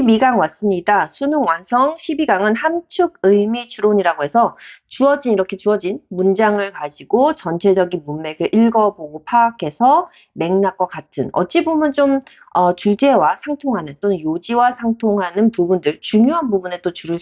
12강 왔습니다. 수능 완성 12강은 함축 의미 추론이라고 해서 이렇게 주어진 문장을 가지고 전체적인 문맥을 읽어보고 파악해서 맥락과 같은 어찌 보면 좀 주제와 상통하는 또는 요지와 상통하는 부분들 중요한 부분에 또 줄을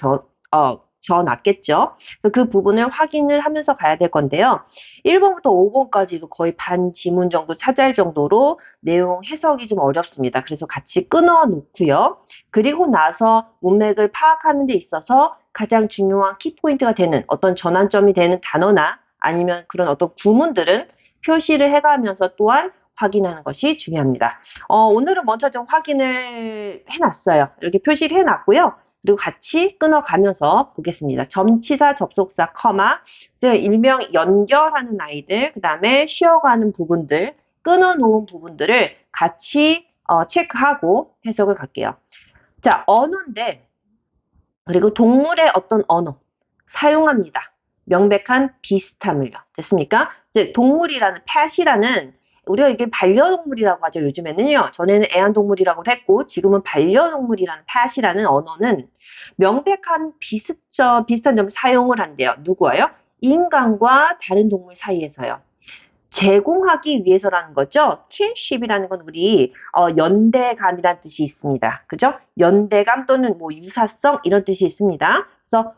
놨겠죠. 그 부분을 확인을 하면서 가야 될 건데요. 1번부터 5번까지도 거의 반 지문 정도 차지할 정도로 내용 해석이 좀 어렵습니다. 그래서 같이 끊어 놓고요. 그리고 나서 문맥을 파악하는 데 있어서 가장 중요한 키포인트가 되는 어떤 전환점이 되는 단어나 아니면 그런 어떤 구문들은 표시를 해가면서 또한 확인하는 것이 중요합니다. 오늘은 먼저 좀 확인을 해놨어요. 이렇게 표시를 해놨고요. 그리고 같이 끊어가면서 보겠습니다. 점치사, 접속사, 커마, 일명 연결하는 아이들, 그 다음에 쉬어가는 부분들, 끊어놓은 부분들을 같이 체크하고 해석을 갈게요. 자, 언어인데, 그리고 동물의 어떤 언어, 사용합니다. 명백한 비슷함을요. 됐습니까? 즉, 동물이라는, 펫이라는, 우리가 이게 반려동물이라고 하죠, 요즘에는요. 전에는 애완동물이라고 했고, 지금은 반려동물이라는 펫이라는 언어는 명백한 비슷한 점을 사용을 한대요. 누구예요? 인간과 다른 동물 사이에서요. 제공하기 위해서라는 거죠. kinship이라는 건 우리 연대감이라는 뜻이 있습니다. 그죠? 연대감 또는 뭐 유사성 이런 뜻이 있습니다. 그래서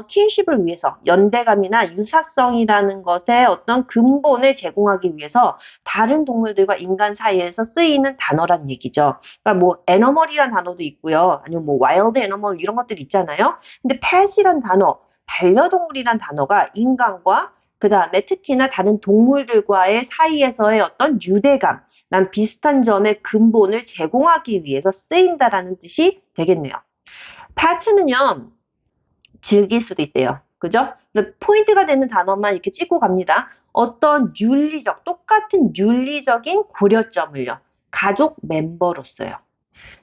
kinship을 위해서 연대감이나 유사성이라는 것의 어떤 근본을 제공하기 위해서 다른 동물들과 인간 사이에서 쓰이는 단어란 얘기죠. 그러니까 뭐 animal이란 단어도 있고요. 아니면 뭐 wild animal 이런 것들 있잖아요. 근데 pet이란 단어, 반려동물이란 단어가 인간과 그 다음에 특히나 다른 동물들과의 사이에서의 어떤 유대감, 난 비슷한 점의 근본을 제공하기 위해서 쓰인다라는 뜻이 되겠네요. 패치는요, 즐길 수도 있대요. 그죠? 포인트가 되는 단어만 이렇게 찍고 갑니다. 어떤 윤리적, 똑같은 윤리적인 고려점을요. 가족 멤버로서요.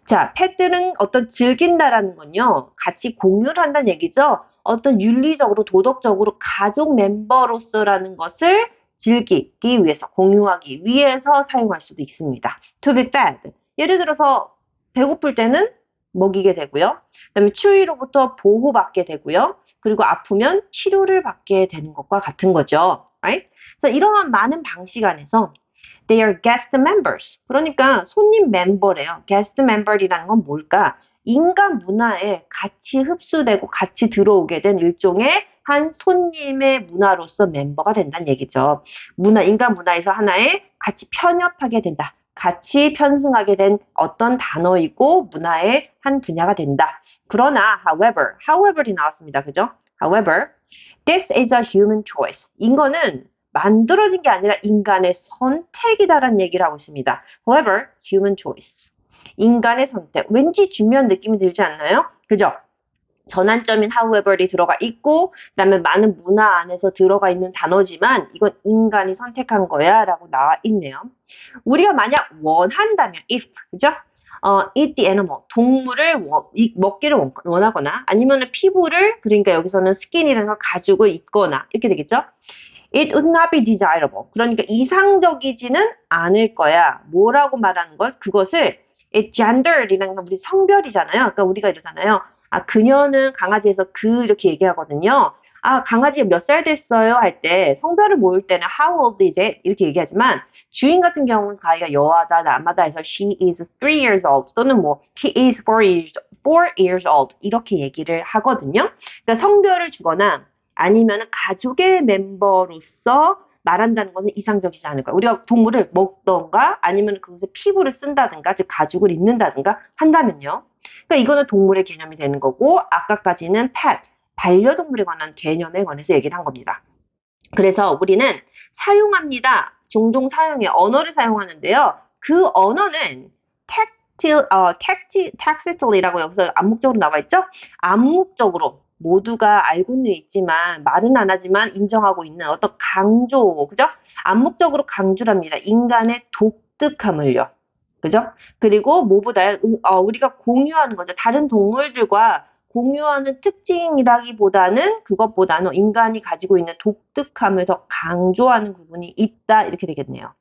자, 펫들은 어떤 즐긴다라는 건요. 같이 공유를 한다는 얘기죠. 어떤 윤리적으로 도덕적으로 가족 멤버로서라는 것을 즐기기 위해서 공유하기 위해서 사용할 수도 있습니다. To be fed. 예를 들어서 배고플 때는 먹이게 되고요. 그다음에 추위로부터 보호받게 되고요. 그리고 아프면 치료를 받게 되는 것과 같은 거죠. Right? 그래서 이러한 많은 방식 안에서 They are guest members. 그러니까 손님 멤버래요. guest member이라는 건 뭘까? 인간 문화에 같이 흡수되고 같이 들어오게 된 일종의 한 손님의 문화로서 멤버가 된다는 얘기죠. 인간 문화에서 하나의 같이 편협하게 된다. 같이 편승하게 된 어떤 단어이고 문화의 한 분야가 된다. 그러나 however이 나왔습니다. 그죠? However, this is a human choice. 이거는 만들어진 게 아니라 인간의 선택이다라는 얘기를 하고 있습니다. However, human choice. 인간의 선택. 왠지 중요한 느낌이 들지 않나요? 그죠? 전환점인 however이 들어가 있고 그다음에 많은 문화 안에서 들어가 있는 단어지만 이건 인간이 선택한 거야 라고 나와 있네요. 우리가 만약 원한다면 if, 그죠? eat the animal, 동물을 먹기를 원하거나 아니면 피부를, 그러니까 여기서는 skin이라는 걸 가지고 있거나 이렇게 되겠죠? It would not be desirable. 그러니까 이상적이지는 않을 거야. 뭐라고 말하는 것? 그것을 gender이라는 건 우리 성별이잖아요. 그러니까 우리가 이러잖아요. 아, 그녀는 강아지에서 이렇게 얘기하거든요. 아, 강아지 몇 살 됐어요? 할 때 성별을 모을 때는 how old is it? 이렇게 얘기하지만 주인 같은 경우는 가이가 여하다, 남하다 해서 she is 3 years old 또는 뭐 he is 4 years old 이렇게 얘기를 하거든요. 그러니까 성별을 주거나 아니면 가족의 멤버로서 말한다는 것은 이상적이지 않을 거예요. 우리가 동물을 먹던가 아니면 그것에 피부를 쓴다든가 즉 가죽을 입는다든가 한다면요. 그러니까 이거는 동물의 개념이 되는 거고 아까까지는 pet, 반려동물에 관한 개념에 관해서 얘기를 한 겁니다. 그래서 우리는 사용합니다. 종종 사용해 언어를 사용하는데요. 그 언어는 tacitly라고 여기서 암묵적으로 나와 있죠? 암묵적으로 모두가 알고는 있지만 말은 안 하지만 인정하고 있는 어떤 강조, 그죠? 암묵적으로 강조합니다. 인간의 독특함을요. 그죠? 그리고 뭐보다 우리가 공유하는 거죠. 다른 동물들과 공유하는 특징이라기보다는 그것보다는 인간이 가지고 있는 독특함을 더 강조하는 부분이 있다 이렇게 되겠네요.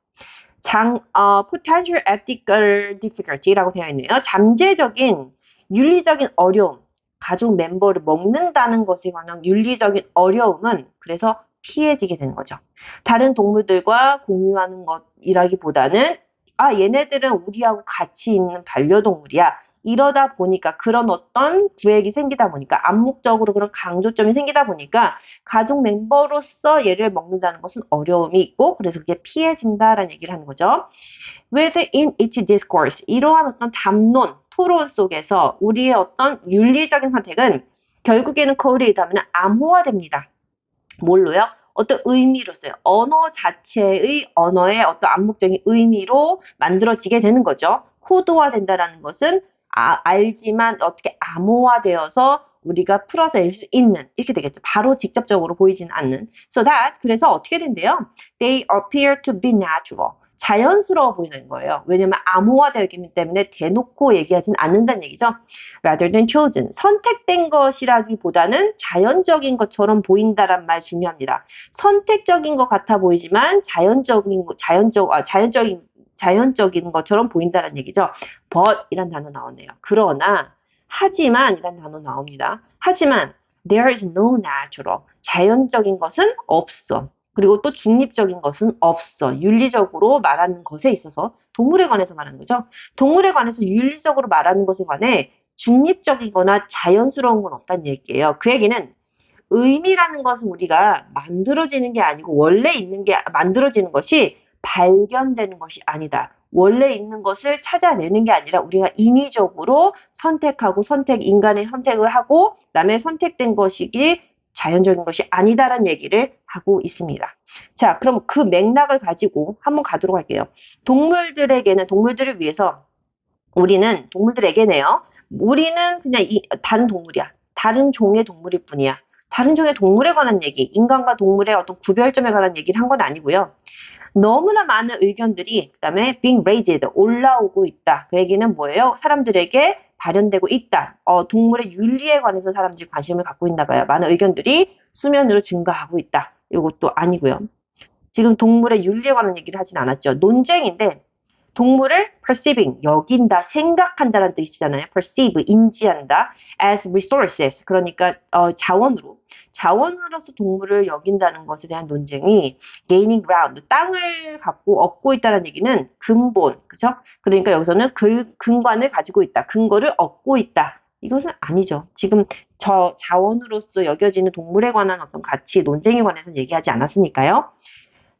potential ethical difficulty라고 되어 있네요. 잠재적인 윤리적인 어려움, 가족 멤버를 먹는다는 것에 관한 윤리적인 어려움은 그래서 피해지게 되는 거죠. 다른 동물들과 공유하는 것이라기보다는 얘네들은 우리하고 같이 있는 반려동물이야. 이러다 보니까 그런 어떤 구획이 생기다 보니까 암묵적으로 그런 강조점이 생기다 보니까 가족 멤버로서 얘를 먹는다는 것은 어려움이 있고 그래서 그게 피해진다라는 얘기를 하는 거죠. Within each discourse, 이러한 어떤 담론, 토론 속에서 우리의 어떤 윤리적인 선택은 결국에는 거울에 의하면 암호화됩니다. 뭘로요? 어떤 의미로서요. 언어 자체의 언어의 어떤 암묵적인 의미로 만들어지게 되는 거죠. 코드화된다라는 것은 알지만 어떻게 암호화되어서 우리가 풀어낼 수 있는 이렇게 되겠죠. 바로 직접적으로 보이지는 않는. 그래서 어떻게 된대요? They appear to be natural. 자연스러워 보이는 거예요. 왜냐면 암호화되기 때문에 대놓고 얘기하진 않는다는 얘기죠. Rather than chosen. 선택된 것이라기보다는 자연적인 것처럼 보인다란 말 중요합니다. 선택적인 것 같아 보이지만 자연적인 것처럼 보인다는 얘기죠. but 이란 단어 나오네요. 그러나 하지만 이란 단어 나옵니다. 하지만 there is no natural. 자연적인 것은 없어. 그리고 또 중립적인 것은 없어. 윤리적으로 말하는 것에 있어서 동물에 관해서 말하는 거죠. 동물에 관해서 윤리적으로 말하는 것에 관해 중립적이거나 자연스러운 건 없다는 얘기예요. 그 얘기는 의미라는 것은 우리가 만들어지는 게 아니고 원래 있는 게 만들어지는 것이 발견되는 것이 아니다. 원래 있는 것을 찾아내는 게 아니라 우리가 인위적으로 선택하고 인간의 선택을 하고 그다음에 선택된 것이기 자연적인 것이 아니다라는 얘기를 하고 있습니다. 자, 그럼 그 맥락을 가지고 한번 가도록 할게요. 동물들을 위해서 동물들에게네요. 우리는 그냥 다른 동물이야. 다른 종의 동물일 뿐이야. 다른 종의 동물에 관한 얘기, 인간과 동물의 어떤 구별점에 관한 얘기를 한 건 아니고요. 너무나 많은 의견들이 그다음에 being raised, 올라오고 있다. 그 얘기는 뭐예요? 사람들에게 발현되고 있다. 동물의 윤리에 관해서 사람들이 관심을 갖고 있나 봐요. 많은 의견들이 수면으로 증가하고 있다. 이것도 아니고요. 지금 동물의 윤리에 관한 얘기를 하진 않았죠. 논쟁인데 동물을 perceiving, 여긴다, 생각한다라는 뜻이잖아요. perceive, 인지한다. as resources, 그러니까 자원으로서 동물을 여긴다는 것에 대한 논쟁이 gaining ground, 땅을 갖고 얻고 있다는 얘기는 근본, 그죠? 그러니까 여기서는 근관을 가지고 있다, 근거를 얻고 있다. 이것은 아니죠. 지금 저 자원으로서 여겨지는 동물에 관한 어떤 가치, 논쟁에 관해서 얘기하지 않았으니까요.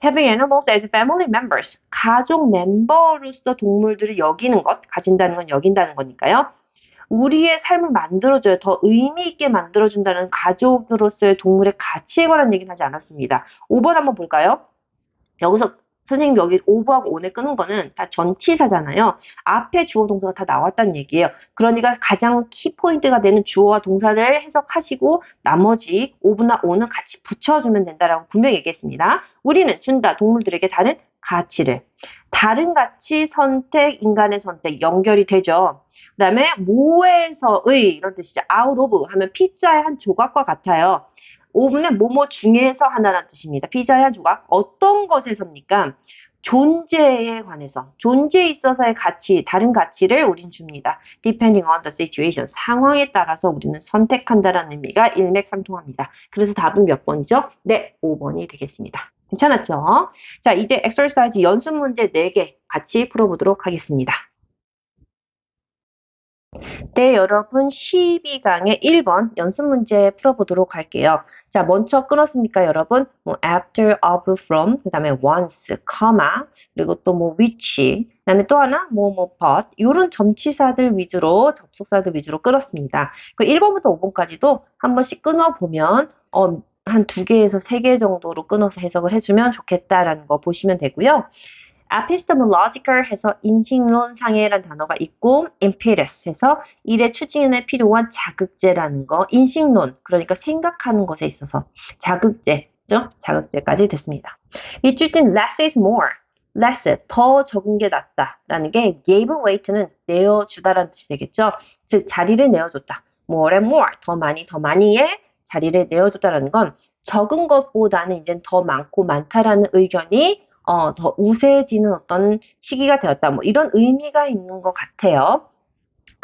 Having animals as family members. 가족 멤버로서 동물들을 여기는 것, 가진다는 건 여긴다는 거니까요. 우리의 삶을 만들어줘요. 더 의미 있게 만들어준다는 가족으로서의 동물의 가치에 관한 얘기는 하지 않았습니다. 5번 한번 볼까요? 여기서 선생님 여기 오브하고 온에 끄는 거는 다 전치사잖아요. 앞에 주어 동사가 다 나왔다는 얘기예요. 그러니까 가장 키포인트가 되는 주어와 동사를 해석하시고 나머지 오브나 온은 같이 붙여주면 된다라고 분명히 얘기했습니다. 우리는 준다. 동물들에게 다른 가치를. 다른 가치, 선택, 인간의 선택 연결이 되죠. 그 다음에 모에서의 이런 뜻이죠. out of 하면 피자의 한 조각과 같아요. 오브는 뭐뭐 중에서 하나라는 뜻입니다. 피자의 한 조각. 어떤 것에서입니까? 존재에 관해서, 존재에 있어서의 가치, 다른 가치를 우린 줍니다. Depending on the situation. 상황에 따라서 우리는 선택한다라는 의미가 일맥상통합니다. 그래서 답은 몇 번이죠? 네, 5번이 되겠습니다. 괜찮았죠? 자, 이제 exercise 연습 문제 4개 같이 풀어보도록 하겠습니다. 네, 여러분 12강의 1번 연습 문제 풀어보도록 할게요. 자, 먼저 끊었습니까, 여러분? after, of, from, 그 다음에 once, comma, 그리고 또 which, 그 다음에 또 하나, but, 이런 전치사들 위주로, 접속사들 위주로 끊었습니다. 그 1번부터 5번까지도 한 번씩 끊어보면, 한 2개에서 3개 정도로 끊어서 해석을 해주면 좋겠다라는 거 보시면 되고요. epistemological 해서 인식론상해라는 단어가 있고 empiricist 해서 일의 추진에 필요한 자극제라는 거, 인식론, 그러니까 생각하는 것에 있어서 자극제죠? 자극제까지 됐습니다. 이 출진 less is more, less, 더 적은 게 낫다라는 게 gave weight는 내어주다라는 뜻이 되겠죠? 즉 자리를 내어줬다. more and more, 더 많이의 자리를 내어줬다라는 건 적은 것보다는 이제 더 많고 많다라는 의견이 더 우세해지는 어떤 시기가 되었다. 이런 의미가 있는 것 같아요.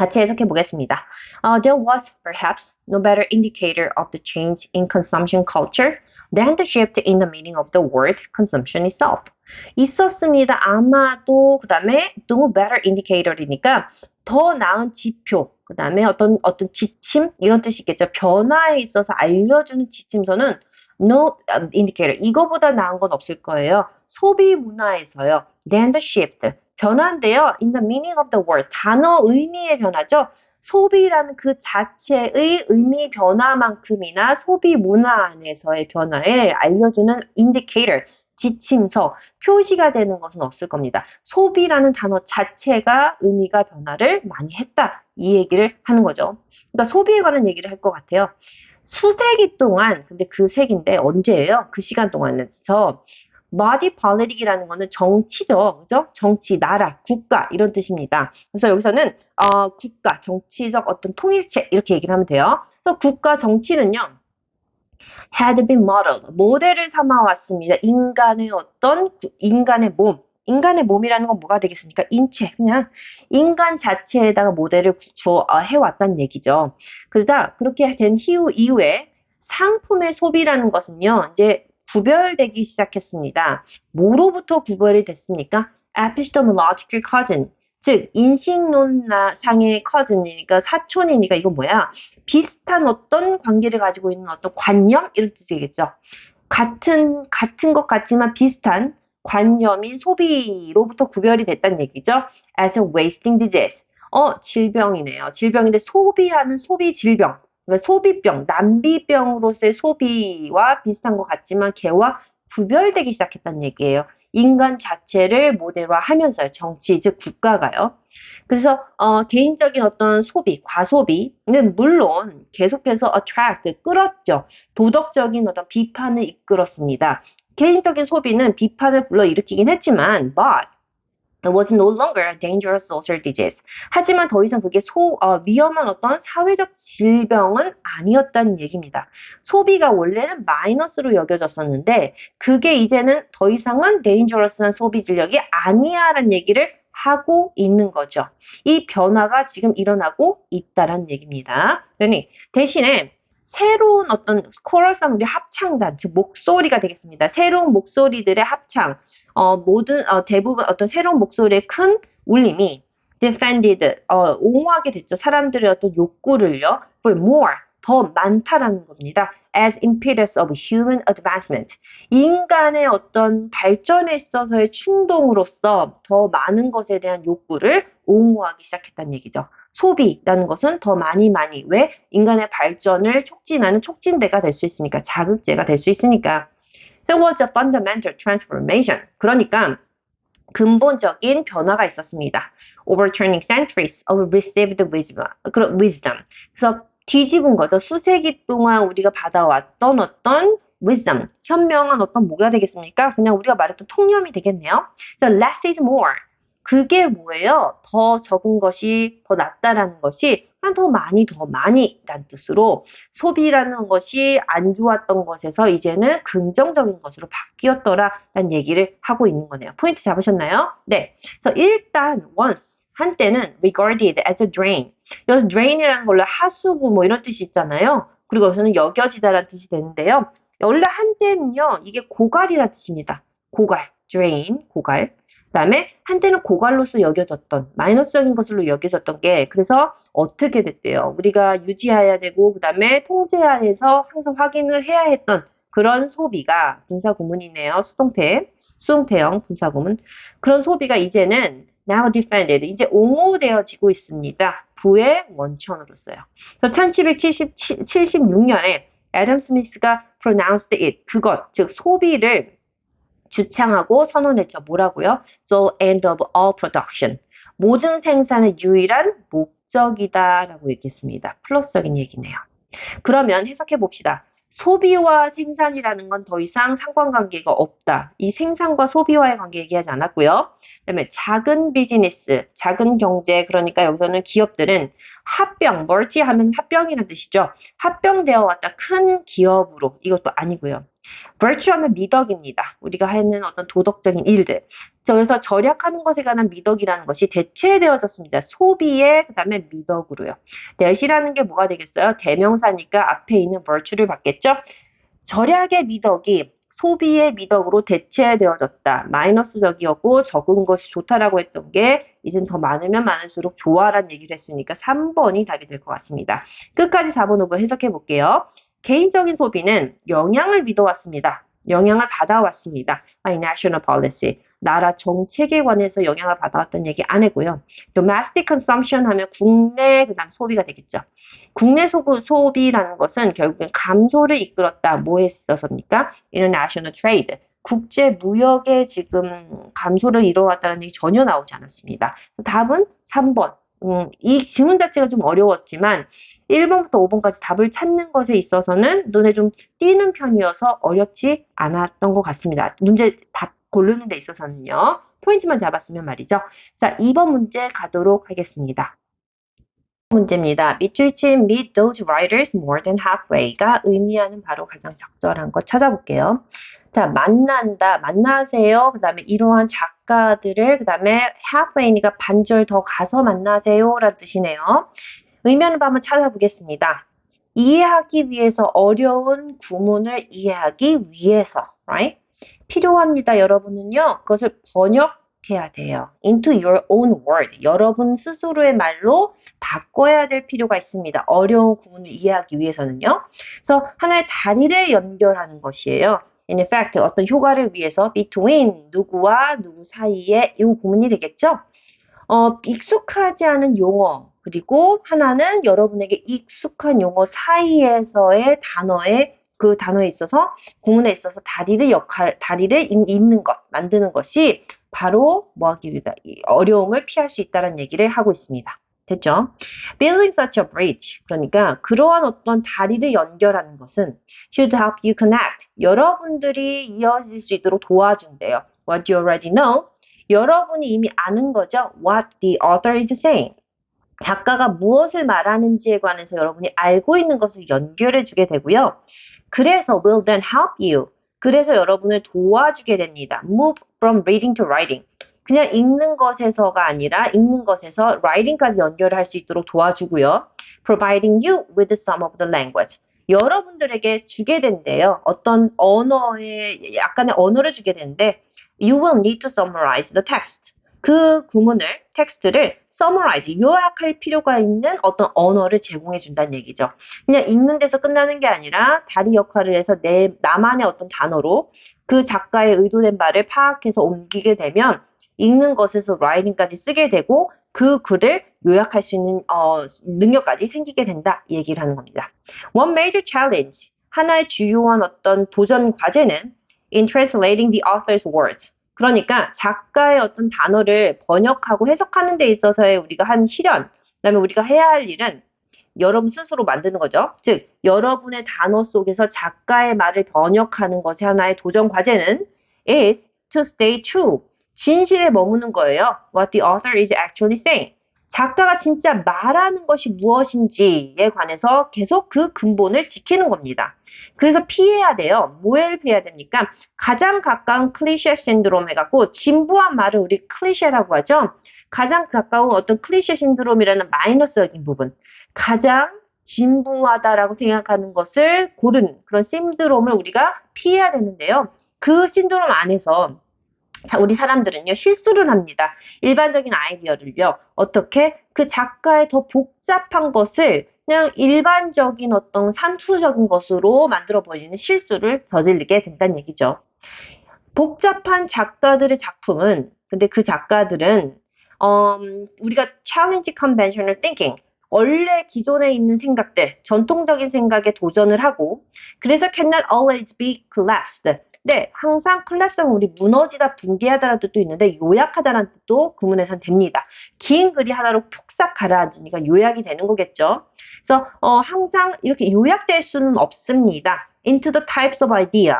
같이 해석해 보겠습니다. There was perhaps no better indicator of the change in consumption culture than the shift in the meaning of the word consumption itself. 있었습니다. 아마도 그 다음에 no better indicator이니까 더 나은 지표, 그 다음에 어떤 지침 이런 뜻이겠죠. 변화에 있어서 알려주는 지침서는 no indicator 이거보다 나은 건 없을 거예요. 소비 문화에서요. Than the shift 변화인데요. In the meaning of the word 단어 의미의 변화죠. 소비라는 그 자체의 의미 변화만큼이나 소비 문화 안에서의 변화를 알려주는 indicator, 지침서, 표시가 되는 것은 없을 겁니다. 소비라는 단어 자체가 의미가 변화를 많이 했다. 이 얘기를 하는 거죠. 그러니까 소비에 관한 얘기를 할 것 같아요. 수세기 동안, 근데 그 세기인데 언제예요? 그 시간 동안에서 body politic이라는 거는 정치죠. 그죠? 정치, 나라, 국가 이런 뜻입니다. 그래서 여기서는 국가, 정치적 어떤 통일체 이렇게 얘기를 하면 돼요. 그래서 국가 정치는요. had been modeled. 모델을 삼아왔습니다. 인간의 몸. 인간의 몸이라는 건 뭐가 되겠습니까? 인체. 그냥 인간 자체에다가 모델을 해왔다는 얘기죠. 그러다 그렇게 된 이후에 상품의 소비라는 것은요. 이제 구별되기 시작했습니다. 뭐로부터 구별이 됐습니까? epistemological cousin. 즉 인식론상의 cousin이니까 사촌이니까 이거 뭐야? 비슷한 어떤 관계를 가지고 있는 어떤 관념 이런 뜻이겠죠. 같은 것 같지만 비슷한 관념인 소비로부터 구별이 됐다는 얘기죠. As a wasting disease. 질병이네요. 질병인데 소비하는 소비 질병. 그러니까 소비병, 난비병으로서의 소비와 비슷한 것 같지만 걔와 구별되기 시작했다는 얘기예요. 인간 자체를 모델화 하면서요. 정치, 즉 국가가요. 그래서 개인적인 어떤 소비, 과소비는 물론 계속해서 attract, 끌었죠. 도덕적인 어떤 비판을 이끌었습니다. 개인적인 소비는 비판을 불러일으키긴 했지만 but it was no longer a dangerous social disease. 하지만 더 이상 그게 위험한 어떤 사회적 질병은 아니었다는 얘기입니다. 소비가 원래는 마이너스로 여겨졌었는데 그게 이제는 더 이상은 dangerous한 소비 진력이 아니야라는 얘기를 하고 있는 거죠. 이 변화가 지금 일어나고 있다라는 얘기입니다. 그러니 대신에 새로운 어떤 코러스한 우리 합창단, 즉 목소리가 되겠습니다. 새로운 목소리들의 합창, 대부분 어떤 새로운 목소리의 큰 울림이 defended, 옹호하게 됐죠. 사람들의 어떤 욕구를요, for more, 더 많다라는 겁니다. as impetus of human advancement. 인간의 어떤 발전에 있어서의 충동으로서 더 많은 것에 대한 욕구를 옹호하기 시작했다는 얘기죠. 소비라는 것은 더 많이 왜? 인간의 발전을 촉진하는 촉진대가 될 수 있으니까, 자극제가 될 수 있으니까. There was a fundamental transformation. 그러니까 근본적인 변화가 있었습니다. Overturning centuries of received wisdom. 그래서 뒤집은 거죠. 수세기 동안 우리가 받아왔던 어떤 wisdom, 현명한 어떤 뭐가 되겠습니까? 그냥 우리가 말했던 통념이 되겠네요. So less is more. 그게 뭐예요? 더 적은 것이 더 낫다라는 것이 더 많이 라는 뜻으로 소비라는 것이 안 좋았던 것에서 이제는 긍정적인 것으로 바뀌었더라라는 얘기를 하고 있는 거네요. 포인트 잡으셨나요? 네. 그래서 일단 once 한때는 regarded as a drain. 여기서 drain이라는 걸로 하수구 뭐 이런 뜻이 있잖아요. 그리고 여기서는 여겨지다라는 뜻이 되는데요. 원래 한때는요. 이게 고갈이라는 뜻입니다. 고갈, drain, 고갈. 그다음에 한때는 고갈로서 여겨졌던 마이너스적인 것으로 여겨졌던 게 그래서 어떻게 됐대요? 우리가 유지해야 되고 그다음에 통제하에서 항상 확인을 해야 했던 그런 소비가 분사구문이네요. 수동태형 분사구문. 그런 소비가 이제는 now defended 이제 옹호되어지고 있습니다. 부의 원천으로서요. 1776년에 애덤 스미스가 pronounced it 그것 즉 소비를 주창하고 선언했죠. 뭐라고요? So end of all production. 모든 생산의 유일한 목적이다라고 얘기했습니다. 플러스적인 얘기네요. 그러면 해석해 봅시다. 소비와 생산이라는 건 더 이상 상관관계가 없다. 이 생산과 소비와의 관계 얘기하지 않았고요. 그다음에 작은 비즈니스, 작은 경제, 그러니까 여기서는 기업들은 merge 하면 합병이라는 뜻이죠. 합병되어 왔다. 큰 기업으로 이것도 아니고요. virtue하면 미덕입니다. 우리가 하는 어떤 도덕적인 일들. 그래서 절약하는 것에 관한 미덕이라는 것이 대체되어졌습니다. 소비에 그다음에 미덕으로요. 대시라는 게 뭐가 되겠어요? 대명사니까 앞에 있는 virtue를 받겠죠? 절약의 미덕이 소비의 미덕으로 대체되어졌다. 마이너스적이었고 적은 것이 좋다라고 했던 게 이젠 더 많으면 많을수록 좋아라는 얘기를 했으니까 3번이 답이 될 것 같습니다. 끝까지 4번, 5번 해석해 볼게요. 개인적인 소비는 영향을 믿어왔습니다. 영향을 받아왔습니다. by national policy. 나라 정책에 관해서 영향을 받아왔다는 얘기 안 했고요. domestic consumption 하면 국내 그다음 소비가 되겠죠. 국내 소비라는 것은 결국엔 감소를 이끌었다. 뭐에 있어서입니까? international trade. 국제 무역에 지금 감소를 이뤄왔다는 얘기 전혀 나오지 않았습니다. 답은 3번. 이 질문 자체가 좀 어려웠지만 1번부터 5번까지 답을 찾는 것에 있어서는 눈에 좀 띄는 편이어서 어렵지 않았던 것 같습니다. 문제 답 고르는 데 있어서는요. 포인트만 잡았으면 말이죠. 자, 2번 문제 가도록 하겠습니다. 문제입니다. 밑줄 친 meet those writers more than halfway가 의미하는 바로 가장 적절한 것 찾아볼게요. 자, 만난다, 만나세요. 그 다음에 이러한 작가들을, 그 다음에 halfway니까 반절 더 가서 만나세요. 라는 뜻이네요. 의미하는 바 한번 찾아보겠습니다. 이해하기 위해서, 어려운 구문을 이해하기 위해서, right? 필요합니다. 여러분은요, 그것을 번역해야 돼요. into your own word. 여러분 스스로의 말로 바꿔야 될 필요가 있습니다. 어려운 구문을 이해하기 위해서는요. 그래서 하나의 다리를 연결하는 것이에요. In effect, 어떤 효과를 위해서 between 누구와 누구 사이에 이 구문이 되겠죠. 익숙하지 않은 용어, 그리고 하나는 여러분에게 익숙한 용어 사이에서의 그 단어에 있어서, 구문에 있어서 다리를 잇는 것, 만드는 것이 바로 뭐 하기 위해다, 어려움을 피할 수 있다는 얘기를 하고 있습니다. 됐죠? Building such a bridge. 그러니까 그러한 어떤 다리를 연결하는 것은 should help you connect. 여러분들이 이어질 수 있도록 도와준대요. What you already know. 여러분이 이미 아는 거죠. What the author is saying. 작가가 무엇을 말하는지에 관해서 여러분이 알고 있는 것을 연결해 주게 되고요. 그래서 will then help you. 그래서 여러분을 도와주게 됩니다. Move from reading to writing. 그냥 읽는 것에서가 아니라 읽는 것에서 writing까지 연결할 수 있도록 도와주고요. Providing you with some of the language. 여러분들에게 주게 된대요. 어떤 언어의 약간의 언어를 주게 되는데 You will need to summarize the text. 그 구문을, 텍스트를 summarize, 요약할 필요가 있는 어떤 언어를 제공해 준다는 얘기죠. 그냥 읽는 데서 끝나는 게 아니라 다리 역할을 해서 나만의 어떤 단어로 그 작가의 의도된 바를 파악해서 옮기게 되면 읽는 것에서 writing까지 쓰게 되고 그 글을 요약할 수 있는 능력까지 생기게 된다 이 얘기를 하는 겁니다. One major challenge, 하나의 주요한 어떤 도전 과제는 in translating the author's words. 그러니까 작가의 어떤 단어를 번역하고 해석하는 데 있어서의 우리가 한 시련, 그다음에 우리가 해야 할 일은 여러분 스스로 만드는 거죠. 즉, 여러분의 단어 속에서 작가의 말을 번역하는 것의 하나의 도전 과제는 is to stay true. 진실에 머무는 거예요. What the author is actually saying. 작가가 진짜 말하는 것이 무엇인지에 관해서 계속 그 근본을 지키는 겁니다. 그래서 피해야 돼요. 뭐를 피해야 됩니까? 가장 가까운 클리셰 신드롬 해갖고 진부한 말을 우리 클리셰라고 하죠. 가장 가까운 어떤 클리셰 신드롬이라는 마이너스적인 부분. 가장 진부하다라고 생각하는 것을 고른 그런 신드롬을 우리가 피해야 되는데요. 그 신드롬 안에서 우리 사람들은요, 실수를 합니다. 일반적인 아이디어를요, 어떻게 그 작가의 더 복잡한 것을 그냥 일반적인 어떤 산투적인 것으로 만들어버리는 실수를 저지르게 된다는 얘기죠. 복잡한 작가들의 작품은, 근데 그 작가들은, 우리가 challenge conventional thinking, 원래 기존에 있는 생각들, 전통적인 생각에 도전을 하고, 그래서 cannot always be collapsed. 네, 항상 collapse는 우리 무너지다, 붕괴하다라는 뜻도 있는데 요약하다라는 뜻도 구문에선 됩니다. 긴 글이 하나로 폭삭 가라앉으니까 요약이 되는 거겠죠. 그래서 항상 이렇게 요약될 수는 없습니다. into the types of idea.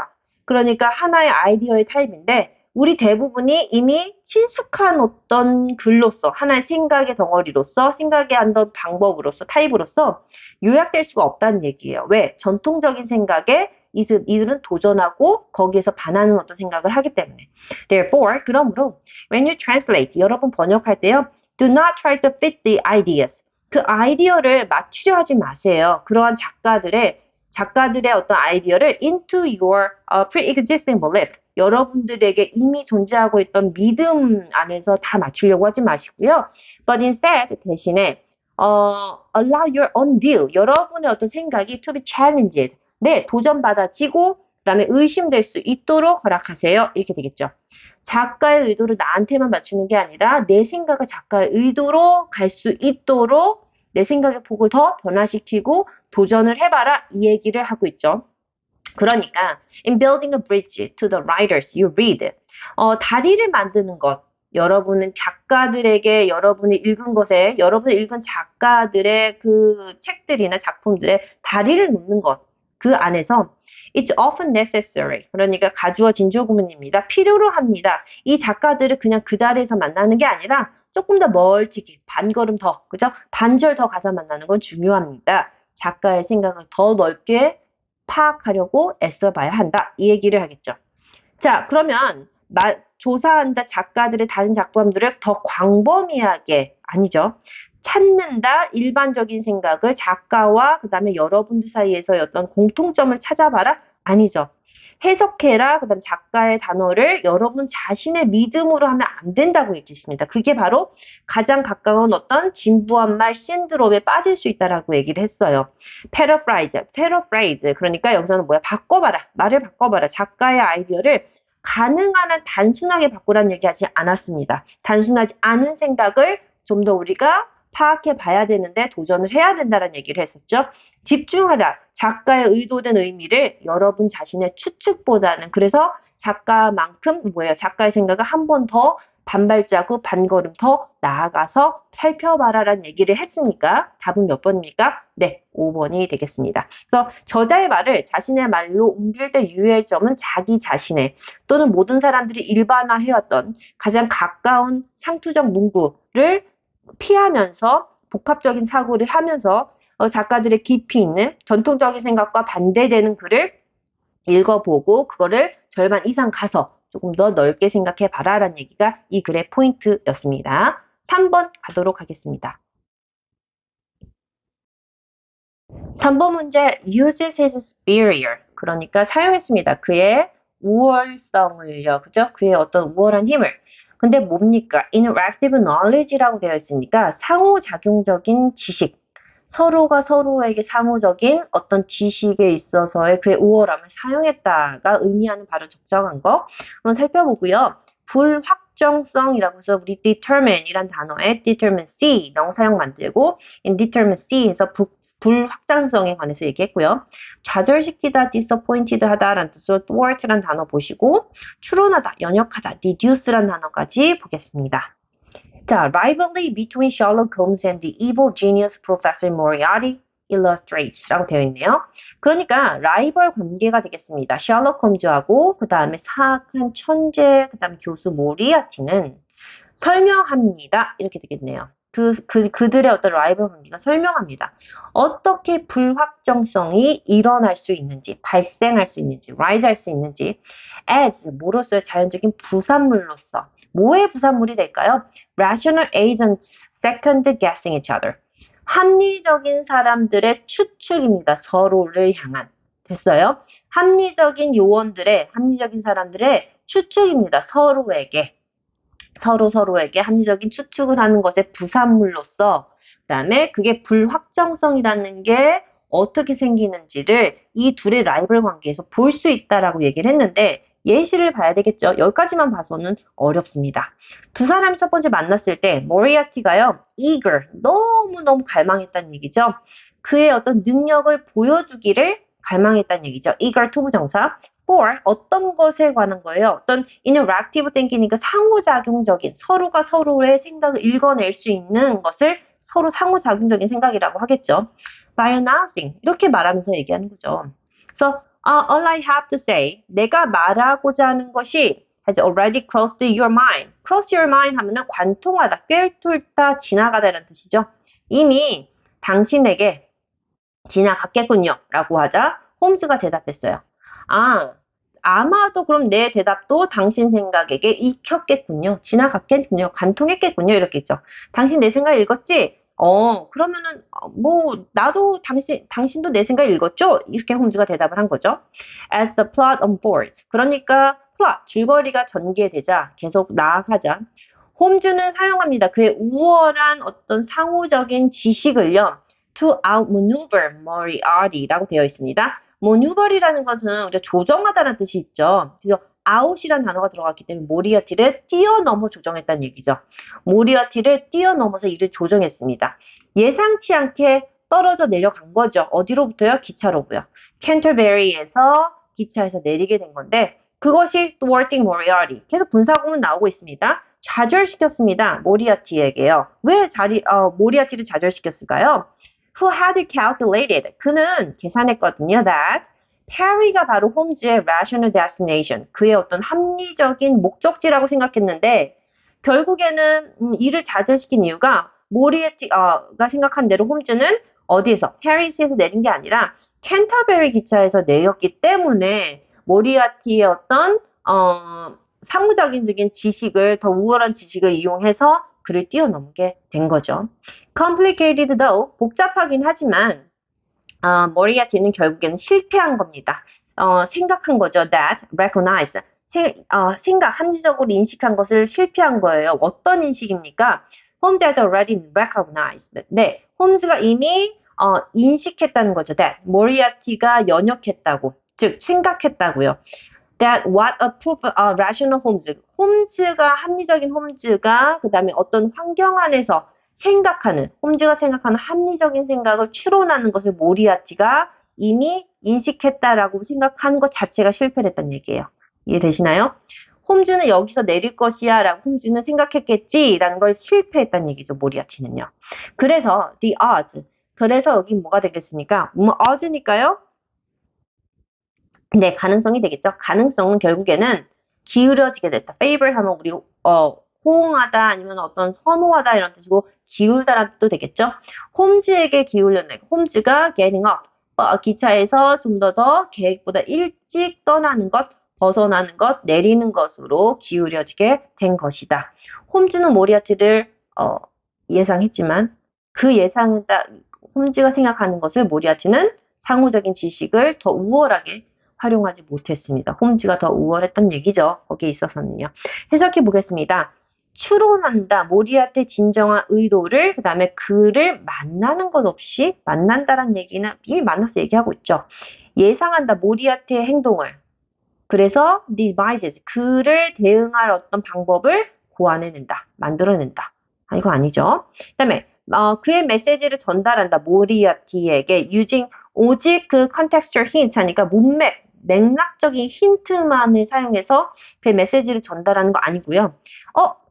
그러니까 하나의 아이디어의 타입인데 우리 대부분이 이미 친숙한 어떤 글로서 하나의 생각의 덩어리로서 생각의 어떤 방법으로서 타입으로서 요약될 수가 없다는 얘기예요. 왜? 전통적인 생각에 이들은 도전하고 거기에서 반하는 어떤 생각을 하기 때문에. Therefore, 그러므로 when you translate, 여러분 번역할 때요. Do not try to fit the ideas. 그 아이디어를 맞추려 하지 마세요. 그러한 작가들의 어떤 아이디어를 into your pre-existing belief. 여러분들에게 이미 존재하고 있던 믿음 안에서 다 맞추려고 하지 마시고요. But instead, 대신에 allow your own view. 여러분의 어떤 생각이 to be challenged. 네, 도전받아지고 그다음에 의심될 수 있도록 허락하세요. 이렇게 되겠죠. 작가의 의도를 나한테만 맞추는 게 아니라 내 생각을 작가의 의도로 갈 수 있도록 내 생각의 폭을 더 변화시키고 도전을 해봐라 이 얘기를 하고 있죠. 그러니까 in building a bridge to the writers you read 다리를 만드는 것 여러분은 작가들에게 여러분이 읽은 것에 여러분이 읽은 작가들의 그 책들이나 작품들에 다리를 놓는 것 그 안에서 it's often necessary 그러니까 가주어 진주구문입니다. 필요로 합니다. 이 작가들을 그냥 그 자리에서 만나는 게 아니라 조금 더 멀찍이 반걸음 더 그죠? 반절 더 가서 만나는 건 중요합니다. 작가의 생각을 더 넓게 파악하려고 애써봐야 한다. 이 얘기를 하겠죠. 자, 그러면 조사한다 작가들의 다른 작품들을 더 광범위하게 아니죠. 찾는다 일반적인 생각을 작가와 그 다음에 여러분들 사이에서의 어떤 공통점을 찾아봐라 아니죠. 해석해라 그다음 작가의 단어를 여러분 자신의 믿음으로 하면 안 된다고 얘기했습니다. 그게 바로 가장 가까운 어떤 진부한 말 신드롬에 빠질 수 있다라고 얘기를 했어요. paraphrase 그러니까 여기서는 뭐야 바꿔봐라 말을 바꿔봐라 작가의 아이디어를 가능한 한 단순하게 바꾸라는 얘기하지 않았습니다. 단순하지 않은 생각을 좀 더 우리가 파악해 봐야 되는데 도전을 해야 된다는 얘기를 했었죠. 집중하라. 작가의 의도된 의미를 여러분 자신의 추측보다는 그래서 작가만큼 뭐예요? 작가의 생각을 한 번 더 반발자국 반걸음 더 나아가서 살펴봐라라는 얘기를 했으니까 답은 몇 번입니까? 네, 5번이 되겠습니다. 그래서 저자의 말을 자신의 말로 옮길 때 유의할 점은 자기 자신의 또는 모든 사람들이 일반화해왔던 가장 가까운 상투적 문구를 피하면서 복합적인 사고를 하면서 작가들의 깊이 있는 전통적인 생각과 반대되는 글을 읽어보고 그거를 절반 이상 가서 조금 더 넓게 생각해 봐라라는 얘기가 이 글의 포인트였습니다. 3번 가도록 하겠습니다. 3번 문제 uses his superior 그러니까 사용했습니다. 그의 우월성을요. 그죠? 그의 어떤 우월한 힘을 근데 뭡니까? interactive knowledge라고 되어 있으니까 상호작용적인 지식 서로가 서로에게 상호적인 어떤 지식에 있어서의 그의 우월함을 사용했다가 의미하는 바로 적정한 거 한번 살펴보고요. 불확정성이라고 해서 우리 determine이란 단어에 determinacy 명사형 만들고 indeterminacy에서 불확정성에 관해서 얘기했고요. 좌절시키다, disappointed 하다라는 뜻으로 thwart라는 단어 보시고 추론하다, 연역하다, deduce라는 단어까지 보겠습니다. 자, rivalry between Sherlock Holmes and the evil genius Professor Moriarty illustrates라고 되어 있네요. 그러니까 라이벌 관계가 되겠습니다. 셜록 홈즈하고 그 다음에 사악한 천재 그 다음에 교수 모리아티는 설명합니다. 이렇게 되겠네요. 그들의 어떤 라이벌 관계가 설명합니다. 어떻게 불확정성이 일어날 수 있는지, 발생할 수 있는지, rise 할 수 있는지, as, 뭐로서의 자연적인 부산물로서, 뭐의 부산물이 될까요? Rational agents second guessing each other. 합리적인 사람들의 추측입니다. 서로를 향한. 됐어요? 합리적인 사람들의 추측입니다. 서로에게 합리적인 추측을 하는 것의 부산물로서 그 다음에 그게 불확정성이라는 게 어떻게 생기는지를 이 둘의 라이벌 관계에서 볼 수 있다라고 얘기를 했는데 예시를 봐야 되겠죠. 여기까지만 봐서는 어렵습니다. 두 사람이 첫 번째 만났을 때 모리아티가요. eager, 너무너무 갈망했다는 얘기죠. 그의 어떤 능력을 보여주기를 갈망했다는 얘기죠. eager 투부정사. for 어떤 것에 관한 거예요. 어떤 interactive thinking이니까 상호작용적인 서로가 서로의 생각을 읽어낼 수 있는 것을 서로 상호작용적인 생각이라고 하겠죠. by announcing 이렇게 말하면서 얘기하는 거죠. 그래서 all I have to say 내가 말하고자 하는 것이 has already crossed your mind. cross your mind 하면은 관통하다, 꿰뚫다, 지나가다 이런 뜻이죠. 이미 당신에게 지나갔겠군요. 라고 하자 홈즈가 대답했어요. 아, 아마도 그럼 내 대답도 당신 생각에게 익혔겠군요. 지나갔겠군요. 관통했겠군요. 이렇겠죠. 당신 내 생각 읽었지? 그러면은 뭐 나도 당신도 내 생각 읽었죠? 이렇게 홈즈가 대답을 한 거죠. As the plot unfolds. 그러니까 플롯, 줄거리가 전개되자 계속 나아가자. 홈즈는 사용합니다. 그의 우월한 어떤 상호적인 지식을요. To outmaneuver Moriarty라고 되어 있습니다. maneuver이라는 것은 우리가 조정하다라는 뜻이 있죠. 그래서 out이라는 단어가 들어갔기 때문에 모리아티를 뛰어넘어 조정했다는 얘기죠. 모리아티를 뛰어넘어서 이를 조정했습니다. 예상치 않게 떨어져 내려간 거죠. 어디로부터요? 기차로고요. 캔터베리에서 기차에서 내리게 된 건데 그것이 thwarting Moriarty. 계속 분사구문 나오고 있습니다. 좌절시켰습니다. 모리아티에게요. 왜 모리아티를 좌절시켰을까요? Who had calculated. 그는 계산했거든요. That Perry가 바로 홈즈의 rational destination. 그의 어떤 합리적인 목적지라고 생각했는데 결국에는 이를 좌절시킨 이유가 모리아티가 생각한 대로 홈즈는 어디에서? 페리스에서 내린 게 아니라 캔터베리 기차에서 내렸기 때문에 모리아티의 어떤 상부적인 지식을 더 우월한 지식을 이용해서 그를 뛰어넘게 된 거죠. complicated though 복잡하긴 하지만 모리아티는 결국에는 실패한 겁니다. 생각한 거죠. that recognize 합리적으로 인식한 것을 실패한 거예요. 어떤 인식입니까? 홈즈 had already recognized. 네, 홈즈가 이미 인식했다는 거죠. that 모리아티가 연역했다고, 즉 생각했다고요. that what a rational 홈즈가 합리적인 홈즈가 그 다음에 어떤 환경 안에서 홈즈가 생각하는 합리적인 생각을 추론하는 것을 모리아티가 이미 인식했다라고 생각하는 것 자체가 실패를 했다는 얘기예요. 이해되시나요? 홈즈는 여기서 내릴 것이야 라고 홈즈는 생각했겠지 라는 걸 실패했다는 얘기죠. 모리아티는요. 그래서 the odds. 그래서 여기 뭐가 되겠습니까? odds니까요. 네, 가능성이 되겠죠. 가능성은 결국에는 기울어지게 됐다. favor 하면 우리 호응하다 아니면 어떤 선호하다 이런 뜻이고 기울다라는 뜻도 되겠죠. 홈즈에게 기울였네. 홈즈가 getting up. 기차에서 좀 더 계획보다 일찍 떠나는 것, 벗어나는 것, 내리는 것으로 기울여지게 된 것이다. 홈즈는 모리아티를 예상했지만 그 예상을 홈즈가 생각하는 것을 모리아티는 상호적인 지식을 더 우월하게 활용하지 못했습니다. 홈즈가 더 우월했던 얘기죠. 거기에 있어서는요. 해석해 보겠습니다. 추론한다. 모리아티의 진정한 의도를 그 다음에 그를 만나는 것 없이 만난다는 얘기는 이미 만나서 얘기하고 있죠. 예상한다. 모리아티의 행동을. 그래서 devises. 그를 대응할 어떤 방법을 고안해낸다. 만들어낸다. 이거 아니죠. 그 다음에 그의 메시지를 전달한다. 모리아티에게 using 오직 그 contextual hint 하니까 맥락적인 힌트만을 사용해서 그 메시지를 전달하는 거 아니고요.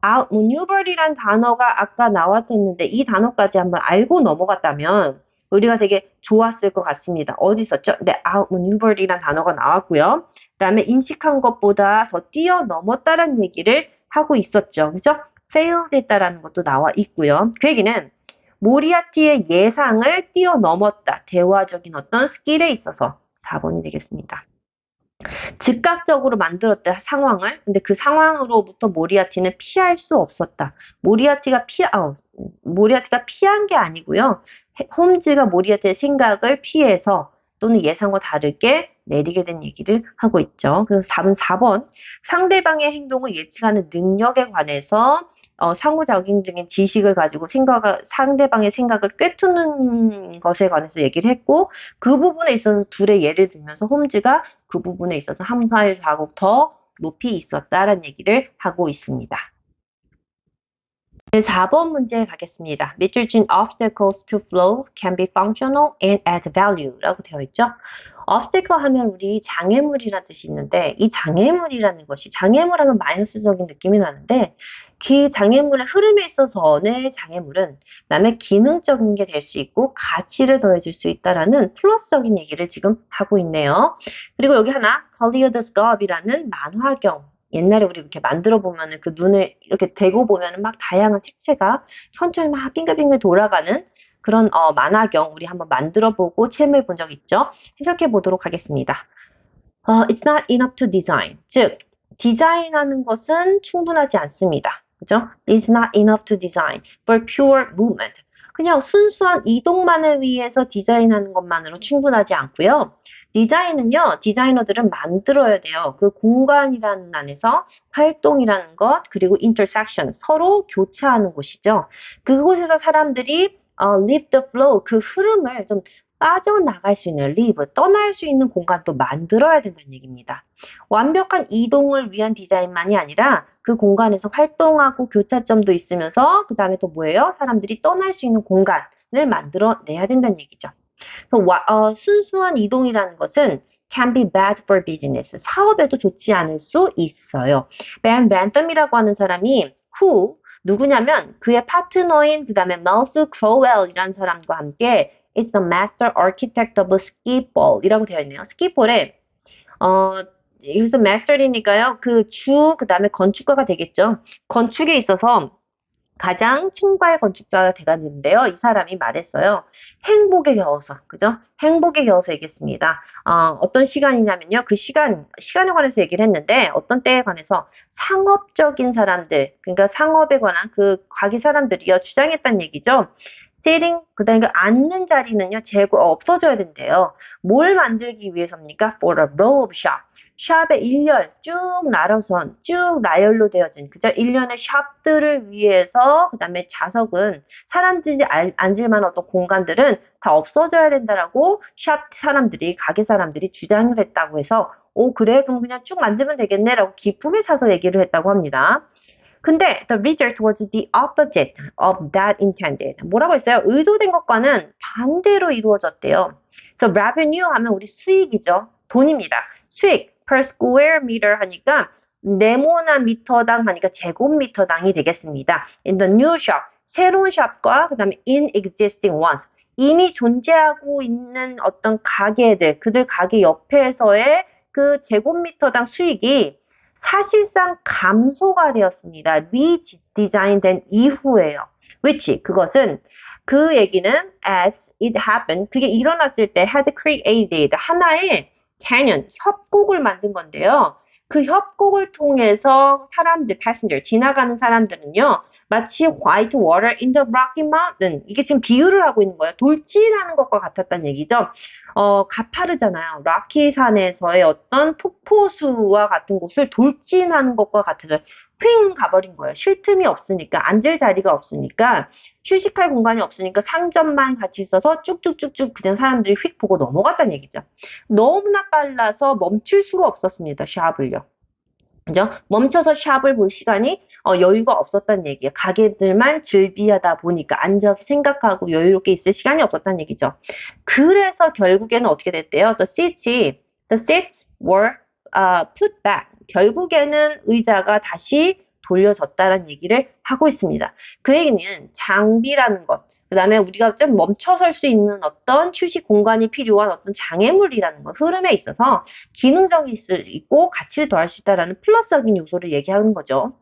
outmaneuver이란 단어가 아까 나왔었는데 이 단어까지 한번 알고 넘어갔다면 우리가 되게 좋았을 것 같습니다. 어디 있었죠? 네, outmaneuver이란 단어가 나왔고요. 그 다음에 인식한 것보다 더 뛰어넘었다는 얘기를 하고 있었죠. 그죠? failed 했다라는 것도 나와 있고요. 그 얘기는 모리아티의 예상을 뛰어넘었다. 대화적인 어떤 스킬에 있어서 4번이 되겠습니다. 즉각적으로 만들었다 상황을. 근데 그 상황으로부터 모리아티는 피할 수 없었다. 모리아티가 피한 게 아니고요. 홈즈가 모리아티의 생각을 피해서 또는 예상과 다르게 내리게 된 얘기를 하고 있죠. 그래서 답은 4번. 상대방의 행동을 예측하는 능력에 관해서 상호작용적인 지식을 가지고 상대방의 생각을 꿰투는 것에 관해서 얘기를 했고 그 부분에 있어서 둘의 예를 들면서 홈즈가 그 부분에 있어서 한 발 자국 더 높이 있었다라는 얘기를 하고 있습니다. 4번 문제 가겠습니다. 밑줄 친 obstacles to flow can be functional and add value 라고 되어 있죠. obstacle 하면 우리 장애물이라는 뜻이 있는데 이 장애물이라는 것이 장애물 하면 마이너스적인 느낌이 나는데 그 장애물의 흐름에 있어서의 장애물은 남의 기능적인 게 될 수 있고 가치를 더해줄 수 있다라는 플러스적인 얘기를 지금 하고 있네요. 그리고 여기 하나 Collier Scope이라는 만화경 옛날에 우리 이렇게 만들어 보면은 그 눈을 이렇게 대고 보면은 막 다양한 색채가 천천히 막 빙글빙글 돌아가는 그런 만화경 우리 한번 만들어 보고 체험해 본 적 있죠? 해석해 보도록 하겠습니다. It's not enough to design. 즉, 디자인하는 것은 충분하지 않습니다. 그죠? It's not enough to design for pure movement. 그냥 순수한 이동만을 위해서 디자인하는 것만으로 충분하지 않고요. 디자인은요, 디자이너들은 만들어야 돼요. 그 공간이라는 안에서 활동이라는 것, 그리고 intersection, 서로 교차하는 곳이죠. 그곳에서 사람들이 leave the flow, 그 흐름을 좀 빠져나갈 수 있는 leave, 떠날 수 있는 공간도 만들어야 된다는 얘기입니다. 완벽한 이동을 위한 디자인만이 아니라 그 공간에서 활동하고 교차점도 있으면서 그 다음에 또 뭐예요? 사람들이 떠날 수 있는 공간을 만들어내야 된다는 얘기죠. 순수한 이동이라는 것은 can be bad for business. 사업에도 좋지 않을 수 있어요. Ben Bantham이라고 하는 사람이 누구냐면 그의 파트너인 그 다음에 멜스 크로웰이라는 사람과 함께 is the master architect of skee-ball 이라고 되어 있네요. skee-ball에 여기서 master이니까요. 그 다음에 건축가가 되겠죠. 건축에 있어서 가장 총괄 건축자가 돼가는데요. 이 사람이 말했어요. 행복에 겨워서, 그죠? 행복에 겨워서 얘기했습니다. 어떤 시간이냐면요. 시간에 관해서 얘기를 했는데, 어떤 때에 관해서 상업적인 사람들, 그러니까 상업에 관한 그 가게 사람들이요. 주장했다는 얘기죠. sitting, 그 다음에 앉는 자리는요, 없어져야 된대요. 뭘 만들기 위해서입니까? For a row of shop. 샵의 일렬, 쭉 나열로 되어진, 그죠? 일련의 샵들을 위해서, 그 다음에 좌석은, 사람들이 앉을 만한 어떤 공간들은 다 없어져야 된다라고 가게 사람들이 주장을 했다고 해서, 그래? 그럼 그냥 쭉 만들면 되겠네? 라고 기쁨에 차서 얘기를 했다고 합니다. 근데 the result was the opposite of that intended. 뭐라고 했어요? 의도된 것과는 반대로 이루어졌대요. 그래서 revenue 하면 우리 수익이죠. 돈입니다. 수익 per square meter 하니까 네모난 미터당 하니까 제곱미터당이 되겠습니다. In the new shop, 새로운 샵과 그 다음에 in existing ones, 이미 존재하고 있는 어떤 가게들, 그들 가게 옆에서의 그 제곱미터당 수익이 사실상 감소가 되었습니다. 리디자인된 이후에요. 그것은 그 얘기는 as it happened, 그게 일어났을 때 had created 하나의 canyon, 협곡을 만든 건데요. 그 협곡을 통해서 passenger, 지나가는 사람들은요, 마치 white water in the Rocky Mountain, 이게 지금 비유를 하고 있는 거예요. 돌진하는 것과 같았다는 얘기죠. 가파르잖아요. 라키산에서의 어떤 폭포수와 같은 곳을 돌진하는 것과 같아서 휙 가버린 거예요. 쉴 틈이 없으니까, 앉을 자리가 없으니까, 휴식할 공간이 없으니까 상점만 같이 있어서 쭉쭉쭉쭉 그냥 사람들이 휙 보고 넘어갔다는 얘기죠. 너무나 빨라서 멈출 수가 없었습니다. 샵을요. 그죠? 멈춰서 샵을 볼 시간이 여유가 없었다는 얘기예요. 가게들만 즐비하다 보니까 앉아서 생각하고 여유롭게 있을 시간이 없었다는 얘기죠. 그래서 결국에는 어떻게 됐대요? The seats were put back. 결국에는 의자가 다시 돌려졌다는 얘기를 하고 있습니다. 그 얘기는 장비라는 것, 그 다음에 우리가 좀 멈춰설 수 있는 어떤 휴식 공간이 필요한 어떤 장애물이라는 것, 흐름에 있어서 기능적일 수 있고 가치를 더할 수 있다는 플러스적인 요소를 얘기하는 거죠.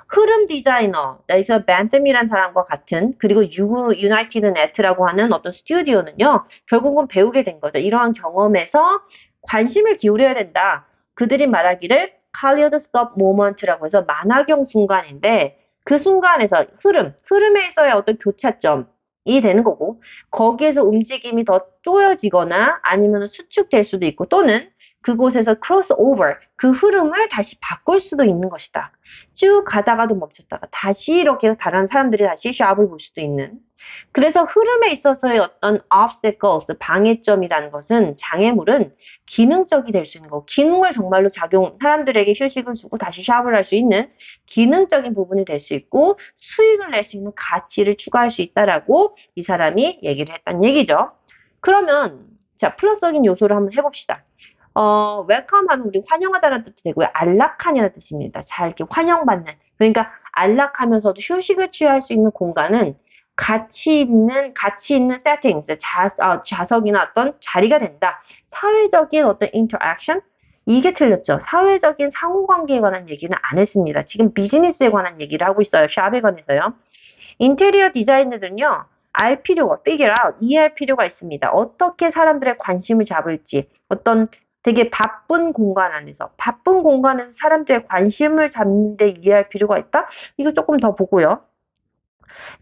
흐름 디자이너, 여기서 벤sem이라는 사람과 같은, 그리고 유나이티드 네트라고 하는 어떤 스튜디오는요, 결국은 배우게 된 거죠. 이러한 경험에서 관심을 기울여야 된다. 그들이 말하기를 칼리오드스톱 모먼트라고 해서 만화경 순간인데, 그 순간에서 흐름에 있어야 어떤 교차점이 되는 거고, 거기에서 움직임이 더 쪼여지거나 아니면 수축될 수도 있고, 또는 그곳에서 크로스오버, 그 흐름을 다시 바꿀 수도 있는 것이다. 쭉 가다가도 멈췄다가 다시 이렇게 다른 사람들이 다시 샵을 볼 수도 있는. 그래서 흐름에 있어서의 어떤 obstacles, 방해점이라는 것은, 장애물은 기능적이 될 수 있는 거고, 기능을 정말로 사람들에게 휴식을 주고 다시 샵을 할 수 있는 기능적인 부분이 될 수 있고, 수익을 낼 수 있는 가치를 추가할 수 있다라고 이 사람이 얘기를 했다는 얘기죠. 그러면, 자, 플러스적인 요소를 한번 해봅시다. 웰컴 하면 우리 환영하다는 뜻도 되고요. 안락하냐는 뜻입니다. 잘 이렇게 환영받는. 그러니까 안락하면서도 휴식을 취할 수 있는 공간은 가치 있는 settings, 좌석이나 어떤 자리가 된다. 사회적인 어떤 interaction? 이게 틀렸죠. 사회적인 상호관계에 관한 얘기는 안 했습니다. 지금 비즈니스에 관한 얘기를 하고 있어요. 샵에 관해서요. 인테리어 디자이너들은요. figure out, 이해할 필요가 있습니다. 어떻게 사람들의 관심을 잡을지, 어떤 되게 바쁜 공간 안에서, 바쁜 공간에서 사람들의 관심을 잡는 데 이해할 필요가 있다? 이거 조금 더 보고요.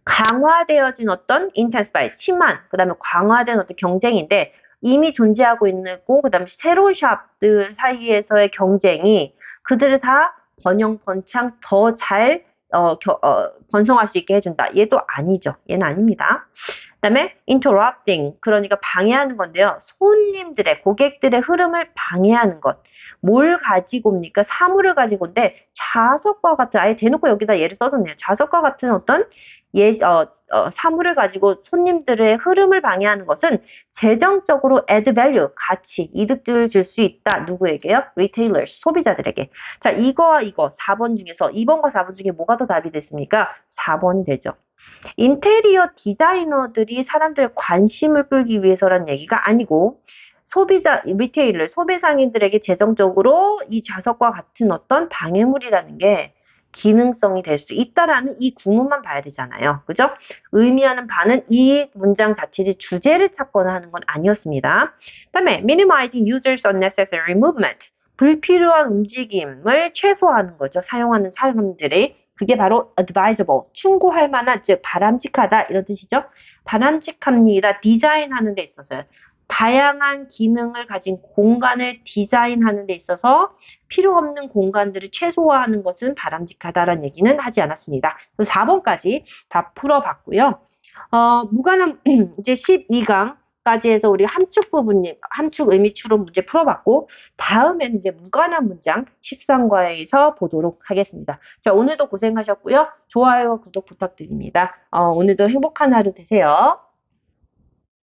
강화되어진 어떤 intensified, 심한, 그 다음에 강화된 어떤 경쟁인데 이미 존재하고 있는 고, 그 다음에 새로운 샵들 사이에서의 경쟁이 그들을 다 번영번창 더 잘 번성할 수 있게 해준다. 얘도 아니죠. 얘는 아닙니다. 그 다음에 interrupting, 그러니까 방해하는 건데요. 손님들의, 고객들의 흐름을 방해하는 것. 뭘 가지고입니까? 사물을 가지고인데 자석과 같은, 아예 대놓고 여기다 예를 써줬네요. 자석과 같은 어떤 사물을 가지고 손님들의 흐름을 방해하는 것은 재정적으로 add value, 가치, 이득들을 줄 수 있다. 누구에게요? retailers, 소비자들에게. 자, 이거와 이거 4번 중에서 2번과 4번 중에 뭐가 더 답이 됐습니까? 4번이 되죠. 인테리어 디자이너들이 사람들의 관심을 끌기 위해서라는 얘기가 아니고 소비자, 리테일러, 소비상인들에게 재정적으로 이 자석과 같은 어떤 방해물이라는 게 기능성이 될 수 있다라는 이 구문만 봐야 되잖아요. 그죠? 의미하는 바는 이 문장 자체의 주제를 찾거나 하는 건 아니었습니다. 그 다음에 minimizing users' unnecessary movement. 불필요한 움직임을 최소화하는 거죠. 사용하는 사람들의. 그게 바로 advisable, 충고할 만한, 즉 바람직하다 이런 뜻이죠. 바람직합니다. 디자인하는 데 있어서요. 다양한 기능을 가진 공간을 디자인하는 데 있어서 필요 없는 공간들을 최소화하는 것은 바람직하다라는 얘기는 하지 않았습니다. 4번까지 다 풀어봤고요. 무관한 이제 12강까지 해서 우리 함축 부분, 함축 의미 추론 문제 풀어봤고 다음에는 이제 무관한 문장 13과에서 보도록 하겠습니다. 자, 오늘도 고생하셨고요. 좋아요와 구독 부탁드립니다. 오늘도 행복한 하루 되세요.